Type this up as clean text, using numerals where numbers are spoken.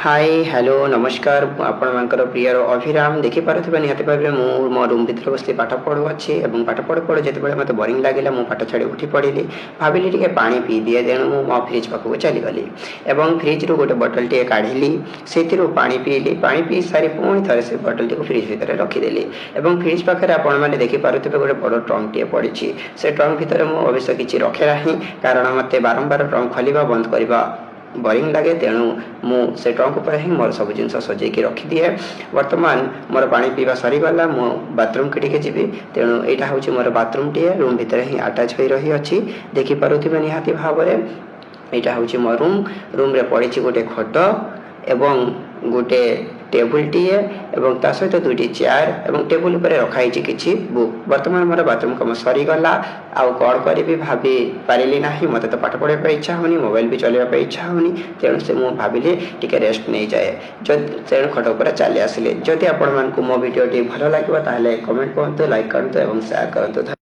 Hi hello नमस्कार आपण मानकर प्रियर अभिराम देखि पारुथिबा निहाती भाबे मु मो रूम भितर बसी पाठ पढु अछि एवं पाठ पढु पढु जेतेबेले मते बोरिंग लागिला मु पाठ छाडी उठी पडिली भाबिली टिके पानी पी दिए तेणु मु मो फ्रिज पाखु चली गली एवं फ्रिज रु गोटे बोतल टिके काढिली सेतिरु पानी पी सारी पुणी थरे से बोतल टिको फ्रिज भितर रखी देली एवं फ्रिज पाखरे आपण माने देखि पारुथिबे गोटे बड़ ट्रंक टिके पडिछि से ट्रंक भितर मु अवश्य किछि रखे नाही कारण मते बारंबार ट्रंक खोलिबा बंद करबा बोरिंग लगे तेणु मु से ट्रंक पर ही मोर सब जिन सजे रखी दिए। वर्तमान मोर पानी पीवा सरीगला मु बाथरूम के टिके जीवी तेणु यहाँ हूँ मोर बाथरूम टे रूम भितर ही आटाच हो रही अच्छी देखि पारुथिबे निहाती भाव में यहाँ हूँ मो रूम रे पड़ी गोटे खट एवं गोटे टेबुल टीए एवं ता सहित दुईटी चेयर एवं टेबुल पर रखाई किछि बुक। वर्तमान मोर बाथरूम कम सरीगला आउ कौन करी भाभी पारिली ना मत तो पाठ पढ़ा इच्छा होनी मोबाइल भी चलवा इच्छा होनी तेणु से मुझे भाविली टिके रेस्ट नहीं जाए तेणु खट उपर चली आसिले। जदि आपण मानकु मो वीडियो टी भल लगे कमेंट करते लाइक करते और शेयर करते।